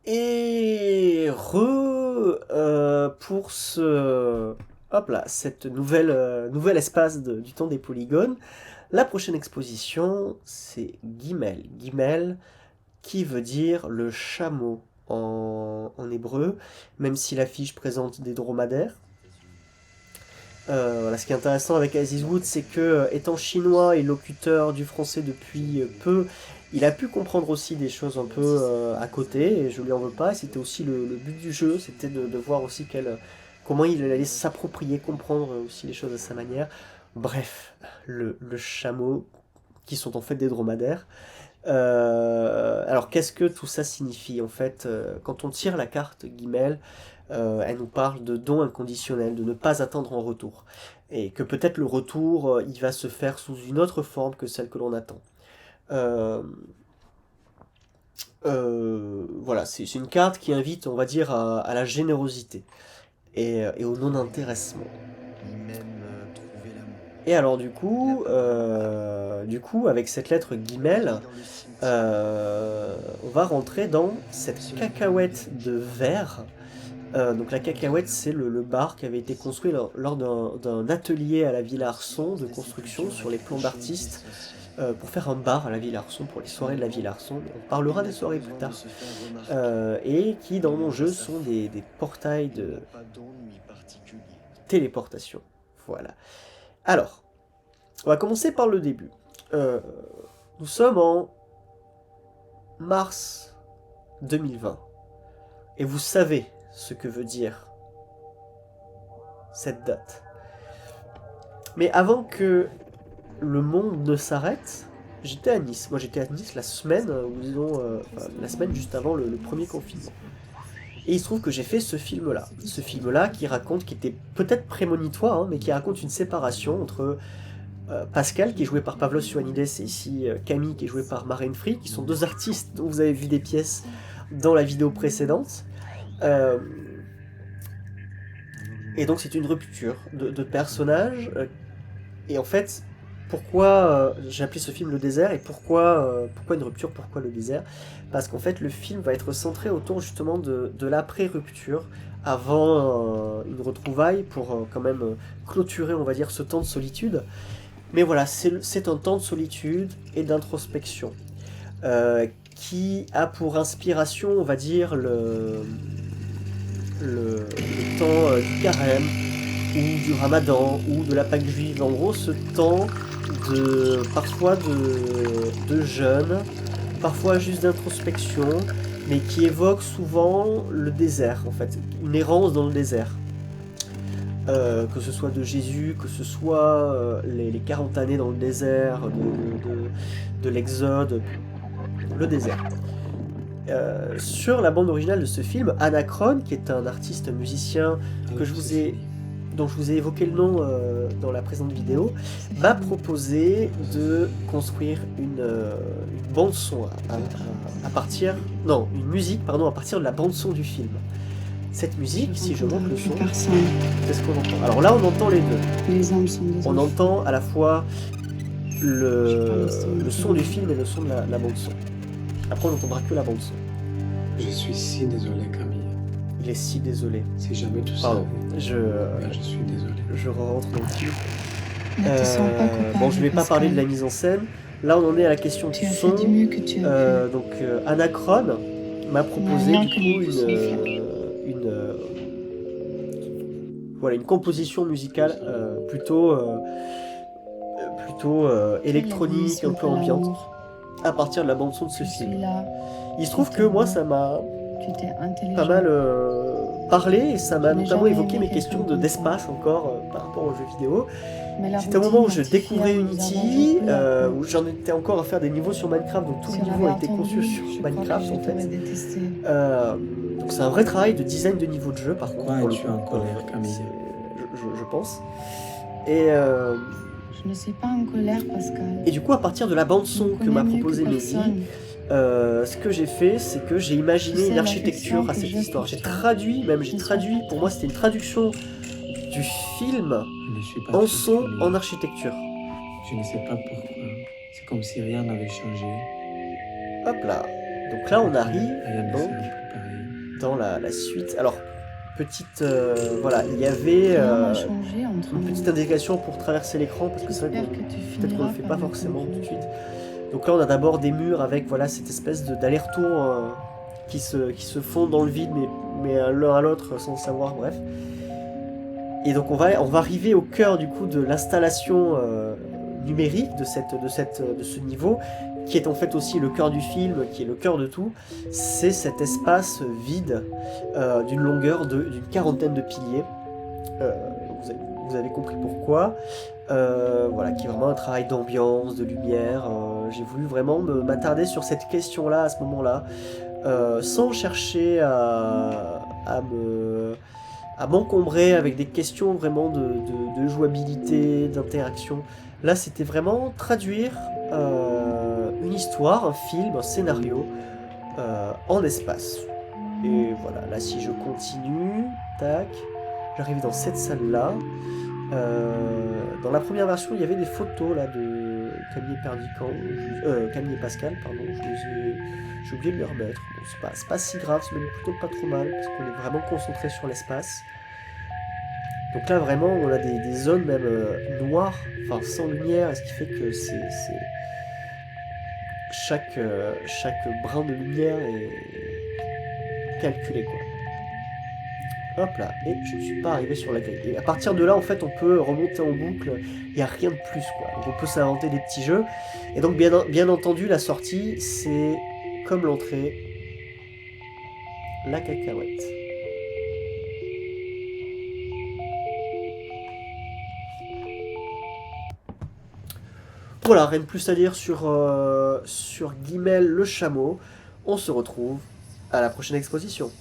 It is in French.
Et pour hop là, cette nouvel espace du temps des polygones, la prochaine exposition, c'est Gimel. Gimel, qui veut dire le chameau en hébreu, même si l'affiche présente des dromadaires. Voilà, ce qui est intéressant avec Aziz Wood, c'est que, étant chinois et locuteur du français depuis peu, il a pu comprendre aussi des choses un peu à côté, et je lui en veux pas. Et c'était aussi le but du jeu, c'était de voir aussi comment il allait s'approprier, comprendre aussi les choses à sa manière. Bref, le chameau, qui sont en fait des dromadaires. Alors qu'est-ce que tout ça signifie en fait quand on tire la carte Guimel, elle nous parle de don inconditionnel, de ne pas attendre en retour. Et que peut-être le retour, il va se faire sous une autre forme que celle que l'on attend. Euh, voilà, c'est une carte qui invite, on va dire, à la générosité et au non-intéressement. Et alors du coup, avec cette lettre Guimel, on va rentrer dans cette cacahuète de verre. Donc la cacahuète, c'est le bar qui avait été construit lors d'un atelier à la Villa Arson de construction sur les plans d'artistes pour faire un bar à la Villa Arson, pour les soirées de la Villa Arson. On parlera des soirées plus tard. Et qui, dans mon jeu, sont des portails de téléportation. Voilà. Alors, on va commencer par le début. Euh, nous sommes en mars 2020. Et vous savez ce que veut dire cette date. Mais avant que le monde ne s'arrête, j'étais à Nice. Moi j'étais à Nice la semaine, ou disons, la semaine juste avant le premier confinement. Et il se trouve que j'ai fait ce film-là. Ce film-là qui raconte, qui était peut-être prémonitoire, hein, mais qui raconte une séparation entre Pascal, qui est joué par Pavlos Ioannidis, et ici Camille, qui est joué par Maren Free, qui sont deux artistes dont vous avez vu des pièces dans la vidéo précédente. Euh, et donc c'est une rupture de personnages. Et en fait, pourquoi j'ai appelé ce film Le Désert et pourquoi une rupture, pourquoi le désert? Parce qu'en fait, le film va être centré autour justement de l'après-rupture, avant une retrouvaille, pour quand même clôturer, on va dire, ce temps de solitude. Mais voilà, c'est un temps de solitude et d'introspection qui a pour inspiration, on va dire, le temps du carême, ou du ramadan, ou de la Pâque juive. En gros, ce temps parfois de jeûne, parfois juste d'introspection, mais qui évoque souvent le désert, en fait, une errance dans le désert. Que ce soit de Jésus, que ce soit les 40 années dans le désert, de l'Exode, le désert. Sur la bande originale de ce film, Anacron, qui est un artiste musicien que dont je vous ai évoqué le nom dans la présente vidéo, m'a proposé de construire une bande son à partir, non, une musique pardon, à partir de la bande son du film. Cette musique, si je monte le son, c'est ce qu'on entend. Alors là, on entend les deux. On entend à la fois le son du film et le son de la bande son. Après, on n'entendra que la bande son. Je suis si désolé, Camille. Il est si désolé. Si jamais tout ça. Pardon, je suis désolé. Je rentre dans le film. Bon, je vais pas parler de la mise en scène. Là, on en est à la question du son. Donc, Anacron m'a proposé du coup voilà, une composition musicale plutôt électronique, un peu ambiante, à partir de la bande son de ce film. Il se trouve que moi, ça m'a pas mal parlé, et ça m'a notamment évoqué mes questions d'espace encore par rapport aux jeux vidéo. C'était au moment où je découvrais Unity, où j'en étais encore à faire des niveaux sur Minecraft, donc tous les niveaux ont été conçus sur Minecraft en fait. Donc c'est un vrai travail de design de niveau de jeu par contre. Pourquoi es-tu en colère, Camille? Je pense. Et je ne suis pas en colère, Pascal. Et du coup, à partir de la bande son que m'a proposé Mehdi, ce que j'ai fait, c'est que j'ai imaginé une architecture à cette histoire. J'ai traduit, pour moi c'était une traduction du film en son, en architecture. Je ne sais pas pourquoi. C'est comme si rien n'avait changé. Hop là. Donc là, on arrive Rien ne donc serait plus pareil. dans la suite. Alors, petite... voilà, il y avait Rien n'a changé entre une nous. petite indication pour traverser l'écran, parce que c'est vrai J'espère qu'on que tu peut-être qu'on finiras le fait par pas me forcément tout de comprendre. suite. Donc là, on a d'abord des murs avec voilà, cette espèce d'aller-retour qui se font dans le vide, mais l'un à l'autre sans le savoir, bref. Et donc on va arriver au cœur du coup de l'installation numérique de ce niveau, qui est en fait aussi le cœur du film, qui est le cœur de tout. C'est cet espace vide d'une longueur d'une quarantaine de piliers. Euh, vous avez compris pourquoi. Voilà, qui est vraiment un travail d'ambiance, de lumière. J'ai voulu vraiment m'attarder sur cette question-là à ce moment-là, sans chercher à m'encombrer avec des questions vraiment de jouabilité, d'interaction. Là, c'était vraiment traduire une histoire, un film, un scénario en espace. Et voilà, là, si je continue, tac, j'arrive dans cette salle-là. Dans la première version, il y avait des photos là de Camille Camille et Pascal, pardon. J'ai oublié de les remettre. Bon, c'est pas si grave, c'est même plutôt pas trop mal parce qu'on est vraiment concentré sur l'espace. Donc là, vraiment, on a des zones même noires, enfin sans lumière, ce qui fait que chaque brin de lumière est calculé quoi. Hop là, et je ne suis pas arrivé sur la grille. Et à partir de là, en fait, on peut remonter en boucle, il n'y a rien de plus, quoi. Donc on peut s'inventer des petits jeux. Et donc, bien entendu, la sortie, c'est comme l'entrée, la cacahuète. Voilà, rien de plus à dire sur Guimel le chameau. On se retrouve à la prochaine exposition.